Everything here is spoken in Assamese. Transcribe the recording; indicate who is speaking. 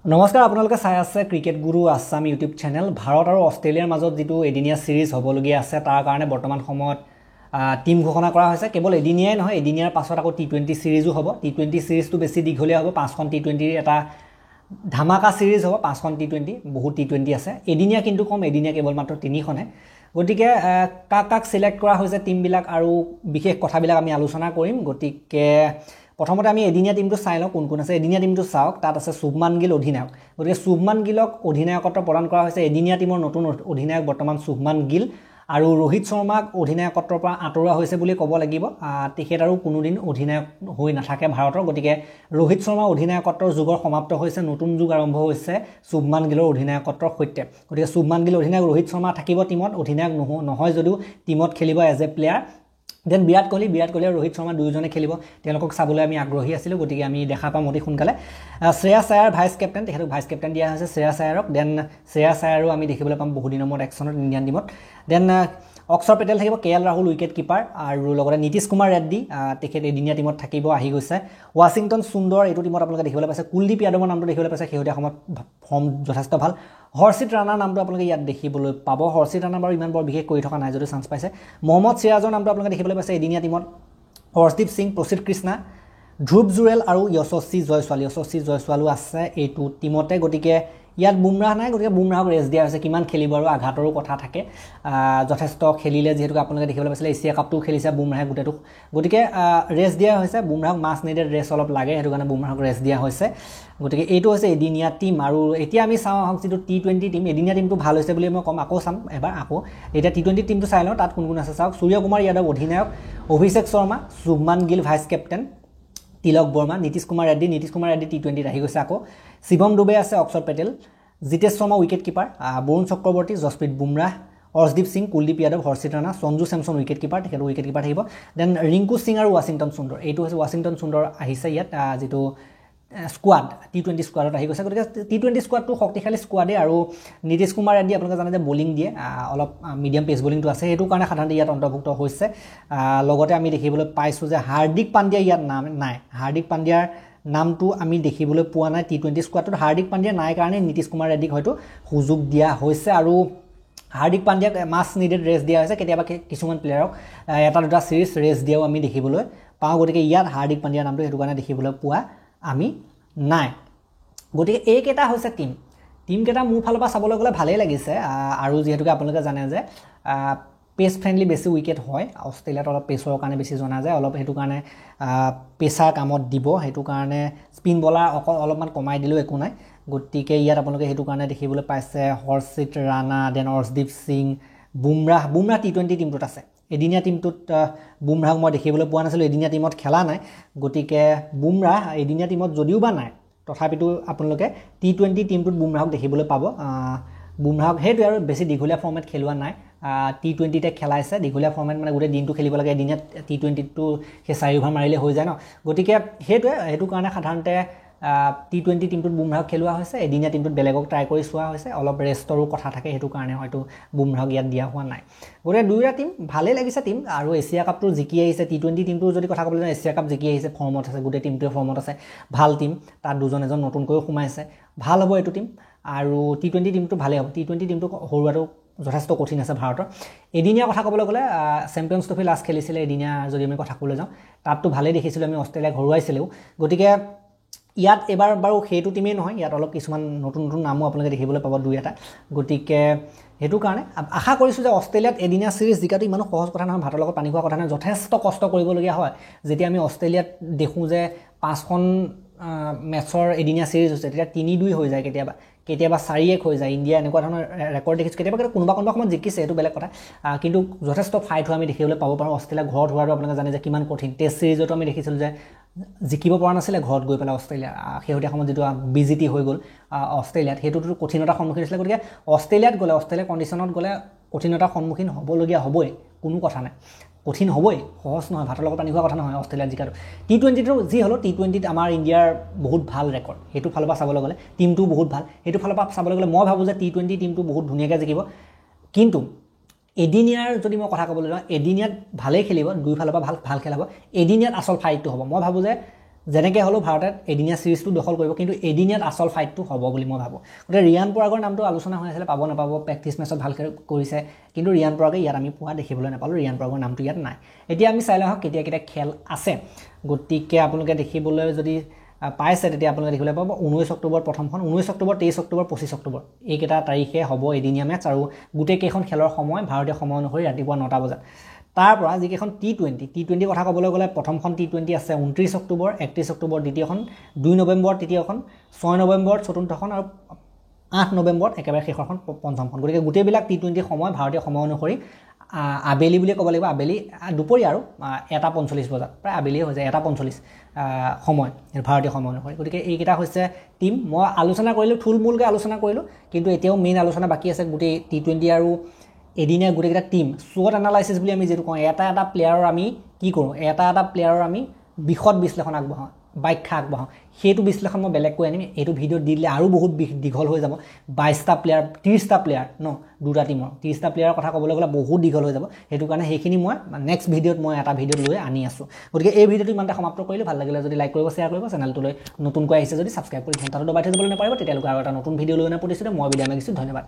Speaker 1: নমস্কাৰ আপোনালোকে চাই আছে ক্ৰিকেট গুৰু আছাম ইউটিউব চেনেল ভাৰত আৰু অষ্ট্ৰেলিয়াৰ মাজত যেটো এদিনীয়া সিৰিজ হ'বলগীয়া আছে তাৰ কাৰণে বৰ্তমান সময়ত টিম ঘোষণা কৰা হৈছে কেৱল এদিনীয়াই নহয় এদিনীয়াৰ পাছত আকৌ টি20 সিৰিজও হ'ব টি20 সিৰিজটো বেছি দীঘলীয়া হ'ব 5খন টি20 এটা ধামাকা সিৰিজ হ'ব 5খন টি20 বহুত টি20 আছে এদিনীয়া কিন্তু কম এদিনীয়া কেৱল মাত্ৰ 3খনে গতিকে কাক সিলেক্ট কৰা হৈছে টিম বিলাক আৰু বিশেষ কথাবিলাক আমি আলোচনা কৰিম গতিকে প্ৰথমতে আমি এদিনীয়া টিমটো চাই লওঁ কোন কোন আছে এদিনীয়া টিমটো চাওক তাত আছে শুভমান গিল অধিনায়ক গতিকে শুভমান গিলক অধিনায়কত্ব প্ৰদান কৰা হৈছে এদিনীয়া টিমৰ নতুন অধিনায়ক বৰ্তমান শুভমান গিল আৰু ৰোহিত শৰ্মাক অধিনায়কত্বৰ পৰা আঁতৰোৱা হৈছে বুলি ক'ব লাগিব তেখেত আৰু কোনোদিন অধিনায়ক হৈ নাথাকে ভাৰতৰ গতিকে ৰোহিত শৰ্মা অধিনায়কত্বৰ যুগৰ সমাপ্ত হৈছে নতুন যুগ আৰম্ভ হৈছে শুভমান গিলৰ অধিনায়কত্বৰ সৈতে গতিকে শুভমান গিল অধিনায়ক ৰোহিত শৰ্মা থাকিব টিমত অধিনায়ক নহয় যদিও টিমত খেলিব as a player then Virat Kohli আৰু ৰোহিত শৰ্মা দুয়োজনে খেলিব তেওঁলোকক চাবলৈ আমি আগ্ৰহী আছিলোঁ গতিকে আমি দেখা পাম অতি সোনকালে শ্ৰেয়াছ আয়াৰ ভাইচ কেপ্টেইন তেখেতক ভাইচ কেপ্টেইন দিয়া হৈছে শ্ৰেয়াছ আয়াৰক দেন শ্ৰেয়াছ আয়াৰো আমি দেখিবলৈ পাম বহু দিনৰ মূৰত একশ্যনত ইণ্ডিয়ান টিমত দেন অক্ষৰ পেটেল থাকিব কে এল ৰাহুল উইকেট কিপাৰ আৰু লগতে নীতিশ কুমাৰ ৰেড্ডি তেখেত এদিনীয়া টিমত থাকিব আহি গৈছে ৱাশ্বিংটন সুন্দৰ এইটো টিমত আপোনালোকে দেখিবলৈ পাইছে কুলদীপ যাদৱৰ নামটো দেখিবলৈ পাইছে শেহতীয়া সময়ত ফৰ্ম যথেষ্ট ভাল হৰ্ষিত ৰাণাৰ নামটো আপোনালোকে ইয়াত দেখিবলৈ পাব হৰ্ষিত ৰাণা বাৰু ইমান বৰ বিশেষ কৰি থকা নাই যদি চান্স পাইছে মহম্মদ সিৰাজৰ নামটো আপোনালোকে দেখিবলৈ পাইছে এদিনীয়া টিমত হৰ্ষদীপ সিং প্ৰসিদ্ধ কৃষ্ণা ধ্ৰুৱ জুৰেল আৰু যশস্বী জয়ছোৱালো আছে এইটো টিমতে গতিকে ইয়াত বুমৰাহ নাই গতিকে বুমৰাহক ৰেষ্ট দিয়া হৈছে কিমান খেলিব আৰু আঘাতৰো কথা থাকে যথেষ্ট খেলিলে যেহেতু আপোনালোকে দেখিবলৈ পাইছিলে এছিয়া কাপটো খেলিছে বুমৰাহে গোটেইটো গতিকে ৰেষ্ট দিয়া হৈছে বুমৰাহক মাছ নিডেড ৰেষ্ট অলপ লাগে সেইটো কাৰণে বুমৰাহক ৰেষ্ট দিয়া হৈছে গতিকে এইটো হৈছে এদিনীয়া টিম আৰু এতিয়া আমি চাওঁ আহক যিটো টি20 টিম এদিনীয়া টিমটো ভাল হৈছে বুলি মই ক'ম আকৌ চাম এবাৰ আকৌ এতিয়া টি20 টিমটো চাই লওঁ তাত কোন কোন আছে চাওক সূৰ্যকুমাৰ যাদৱ অধিনায়ক অভিষেক শৰ্মা শুভমান গিল ভাইচ কেপ্টেইন তিলক বৰ্মা নীতিশ কুমাৰ ৰেড্ডি টি20ত আহি গৈছে আকৌ শিৱম ডুবে আছে অক্ষৰ পেটেল জিতেশ শৰ্মা উইকেট কিপাৰ বৰুণ চক্ৰৱৰ্তী জসপ্ৰীত বুমৰাহ অৰ্শদীপ সিং কুলদীপ যাদৱ হৰ্ষিত ৰাণা সঞ্জু চেমছন উইকেট কিপাৰ তেখেত উইকেট কিপাৰ থাকিব দেন ৰিংকু সিং আৰু ৱাশ্বিংটন সুন্দৰ এইটো হৈছে ৱাশ্বিংটন সুন্দৰ আহিছে ইয়াত যিটো স্কোৱাড টি20 স্কোৱাডত আহি গৈছে গতিকে টি20 স্কোৱাডটো শক্তিশালী স্কোৱাডে আৰু নীতিশ কুমাৰ ৰেড্ডি আপোনালোকে জানে যে বলিং দিয়ে অলপ মিডিয়াম পেচ বলিংটো আছে সেইটো কাৰণে সাধাৰণতে ইয়াত অন্তৰ্ভুক্ত হৈছে লগতে আমি দেখিবলৈ পাইছোঁ যে হাৰ্দিক পাণ্ডিয়া ইয়াত নাম নাই হাৰ্দিক পাণ্ডিয়াৰ নামটো আমি দেখিবলৈ পোৱা নাই টি20 স্কোৱাডটোত হাৰ্দিক পাণ্ডিয়া নাই কাৰণে নীতিশ কুমাৰ ৰেড্ডিক হয়তো সুযোগ দিয়া হৈছে আৰু হাৰ্দিক পাণ্ডিয়াক মাছ নিডেড ৰেষ্ট দিয়া হৈছে কেতিয়াবা কিছুমান প্লেয়াৰক এটা দুটা সিৰিজ ৰেষ্ট দিয়াও আমি দেখিবলৈ পাওঁ গতিকে ইয়াত হাৰ্দিক পাণ্ডিয়াৰ নামটো সেইটো কাৰণে দেখিবলৈ পোৱা আমি নাই গতিকে এইকেইটা হৈছে টিম কেইটা মোৰ ফালৰ পৰা চাবলৈ গ'লে ভালেই লাগিছে আৰু যিহেতুকে আপোনালোকে জানে যে পেচ ফ্ৰেণ্ডলি বেছি উইকেট হয় অষ্ট্ৰেলিয়াত অলপ পেচৰ কাৰণে বেছি জনা যায় অলপ সেইটো কাৰণে পেচাৰ কামত দিব সেইটো কাৰণে স্পিন বলাৰ অলপমান কমাই দিলেও একো নাই গতিকে ইয়াত আপোনালোকে সেইটো কাৰণে দেখিবলৈ পাইছে হৰ্ষিত ৰাণা দেন অৰ্শদীপ সিং বুমৰাহ টি20 টিমটোত আছে এদিনীয়া টিমটোত বুমৰাহক মই দেখিবলৈ পোৱা নাছিলোঁ এদিনীয়া টিমত খেলা নাই গতিকে বুমৰাহ এদিনীয়া টিমত যদিও বা নাই তথাপিতো আপোনালোকে টি20 টিমটোত বুমৰাহক দেখিবলৈ পাব বুমৰাহক সেইটোৱে আৰু বেছি দীঘলীয়া ফৰ্মেট খেলোৱা নাই টি20তে খেলাইছে দীঘলীয়া ফৰ্মেট মানে গোটেই দিনটো খেলিব লাগে এদিনীয়া টি20টো সেই 4 অভাৰ মাৰিলে হৈ যায় ন গতিকে সেইটো কাৰণে সাধাৰণতে টি20 টিমটোত বুমৰাহক খেলোৱা হৈছে এদিনীয়া টিমটোত বেলেগক ট্ৰাই কৰি চোৱা হৈছে অলপ ৰেষ্টৰো কথা থাকে সেইটো কাৰণে হয়তো বুমৰাহক ইয়াত দিয়া হোৱা নাই গতিকে দুয়োটা টিম ভালেই লাগিছে টিম আৰু এছিয়া কাপটো জিকি আহিছে টি20 টিমটোৰ যদি কথা ক'বলৈ যাওঁ এছিয়া কাপ জিকি আহিছে ফৰ্মত আছে গোটেই টিমটোৱে ফৰ্মত আছে ভাল টিম তাত দুজন এজন নতুনকৈও সোমাইছে ভাল হ'ব এইটো টিম আৰু টি20 টিমটো ভালেই হ'ব টি20 টিমটো হৰুৱাটো যথেষ্ট কঠিন আছে ভাৰতৰ এদিনীয়া কথা ক'বলৈ গ'লে চেম্পিয়নছ ট্ৰফি লাষ্ট খেলিছিলে এদিনীয়া যদি আমি কথা ক'বলৈ যাওঁ তাততো ভালেই দেখিছিলোঁ আমি অষ্ট্ৰেলিয়াক হৰুৱাইছিলেও গতিকে ইয়াত এবাৰ বাৰু সেইটো টিমেই নহয় ইয়াত অলপ কিছুমান নতুন নামো আপোনালোকে দেখিবলৈ পাব দুই এটা গতিকে সেইটো কাৰণে আশা কৰিছোঁ যে অষ্ট্ৰেলিয়াত এদিনীয়া সিৰিজ জিকাটো ইমানো সহজ কথা নহয় ভাৰতৰ লগত পানী খোৱা কথা নহয় যথেষ্ট কষ্ট কৰিবলগীয়া হয় যেতিয়া আমি অষ্ট্ৰেলিয়াত দেখোঁ যে 5খন মেটছৰ এদিনীয়া সিৰিজ হৈছে তেতিয়া 3-2 হৈ যায় কেতিয়াবা 4-1 হৈ যায় ইণ্ডিয়া এনেকুৱা ধৰণৰ ৰেকৰ্ড দেখিছোঁ কেতিয়াবা কোনোবা সময়ত জিকিছে এইটো বেলেগ কথা কিন্তু যথেষ্ট ফাইট হোৱা আমি দেখিবলৈ পাব পাৰোঁ অষ্ট্ৰেলিয়া ঘৰত হোৱাটো আপোনালোকে জানে যে কিমান কঠিন টেষ্ট সিৰিজতো আমি দেখিছিলোঁ যে জিকিব পৰা নাছিলে ঘৰত গৈ পেলাই অষ্ট্ৰেলিয়া শেহতীয়া সময়ত যিটো বিজিটি হৈ গ'ল অষ্ট্ৰেলিয়াত সেইটোতো কঠিনতাৰ সন্মুখীন হৈছিলে গতিকে অষ্ট্ৰেলিয়াত গ'লে অষ্ট্ৰেলিয়া কণ্ডিশ্যনত গ'লে কঠিনতাৰ সন্মুখীন হ'বলগীয়া হ'বই কোনো কথা নাই কঠিন হ'বই সহজ নহয় ভাৰতৰ লগত পানী খোৱা কথা নহয় অষ্ট্ৰেলিয়াত জিকাটো টি20টো যি হ'লেও টি20ত আমাৰ ইণ্ডিয়াৰ বহুত ভাল ৰেকৰ্ড সেইটো ফালৰ পৰা চাবলৈ গ'লে টিমটো বহুত ভাল সেইটো ফালৰ পৰা চাবলৈ গ'লে মই ভাবোঁ যে টি20 টিমটো বহুত ধুনীয়াকৈ জিকিব কিন্তু এদিনীয়াৰ যদি মই কথা ক'বলৈ যাওঁ এদিনীয়াত ভালেই খেলিব দুই ফালৰ পৰা ভাল খেলাব এদিনীয়াত আচল ফাইটটো হ'ব মই ভাবোঁ যে যেনেকৈ হ'লেও ভাৰতে এদিনীয়া ছিৰিজটো দখল কৰিব, কিন্তু এদিনীয়াত আচল ফাইটটো হ'ব বুলি মই ভাবোঁ। গতিকে ৰিয়ান পৰাগৰ নামটো আলোচনা হৈ আছিলে, পাব নাপাব, প্ৰেক্টিছ মেচত ভালকৈ কৰিছে, কিন্তু ৰিয়ান পৰাগে ইয়াত আমি পোৱা দেখিবলৈ নাপালোঁ। ৰিয়ান পৰাগৰ নামটো ইয়াত নাই। এতিয়া আমি চাই লওঁ কেতিয়া কেতিয়া খেল আছে। গতিকে আপোনালোকে দেখিবলৈ যদি পাইছে তেতিয়া আপোনালোকে দেখিবলৈ পাব 19 অক্টোবৰ প্ৰথমখন, 19 অক্টোবৰ, 23 অক্টোবৰ, 25 অক্টোবৰ এইকেইটা তাৰিখে হ'ব এদিনীয়া মেটচ, আৰু গোটেইকেইখন খেলৰ সময় ভাৰতীয় সময় অনুসৰি ৰাতিপুৱা 9টা বজাত। তাৰ পৰা যিকেইখন টি20 কথা ক'বলৈ গ'লে প্ৰথমখন টি20 আছে 29 অক্টোবৰ, 31 অক্টোবৰ দ্বিতীয়খন, 2 নৱেম্বৰ তৃতীয়খন, 6 নৱেম্বৰ চতুৰ্থখন, আৰু 8 নৱেম্বৰত একেবাৰে শেষৰখন পঞ্চমখন। গতিকে গোটেইবিলাক টি20 সময় ভাৰতীয় সময় অনুসৰি আবেলি বুলিয়ে ক'ব লাগিব, আবেলি দুপৰীয়া আৰু 1:45 বজাত, প্ৰায় আবেলিয়ে হৈ যায় 1:45 সময় ভাৰতীয় সময় অনুসৰি। গতিকে এইকেইটা হৈছে টীম। মই আলোচনা কৰিলোঁ, থুলমূলকৈ আলোচনা কৰিলোঁ, কিন্তু এতিয়াও মেইন আলোচনা বাকী আছে গোটেই টি20 আৰু এদিনীয়া গোটেইকেইটা টীম। SWOT এনালাইচিছ বুলি আমি যিটো কওঁ, এটা প্লেয়াৰৰ আমি কি কৰোঁ, এটা প্লেয়াৰৰ আমি বিশদ বিশ্লেষণ আগবঢ়াওঁ, ব্যাখ্যা আগবঢ়াওঁ, সেইটো বিশ্লেষণ মই বেলেগকৈ আনিম। এইটো ভিডিঅ'ত দি দিলে আৰু বহুত দীঘল হৈ যাব। 22টা প্লেয়াৰ, 30টা প্লেয়াৰ দুটা টীমৰ 30টা প্লেয়াৰৰ কথা ক'বলৈ গ'লে বহুত দীঘল হৈ যাব। সেইটো কাৰণে সেইখিনি মই নেক্সট ভিডিঅ'ত মই এটা ভিডিঅ'ত লৈ আনি আছোঁ। গতিকে এই ভিডিঅ'টো ইমানতে সমাপ্ত কৰিলোঁ। ভাল লাগিলে যদি লাইক কৰিব, শ্বেয়াৰ কৰিব, চেনেলটোলৈ নতুনকৈ আহিছে যদি ছাবস্ক্ৰাইব কৰি ঘণ্টাটো দবাই থৈ দিবলৈ নাপাৰিব। তেতিয়ালৈকে আৰু এটা নতুন ভিডিঅ' লৈ প্ৰতিশ্ৰুতি মই বিদায় মাগিছোঁ। ধন্যবাদ।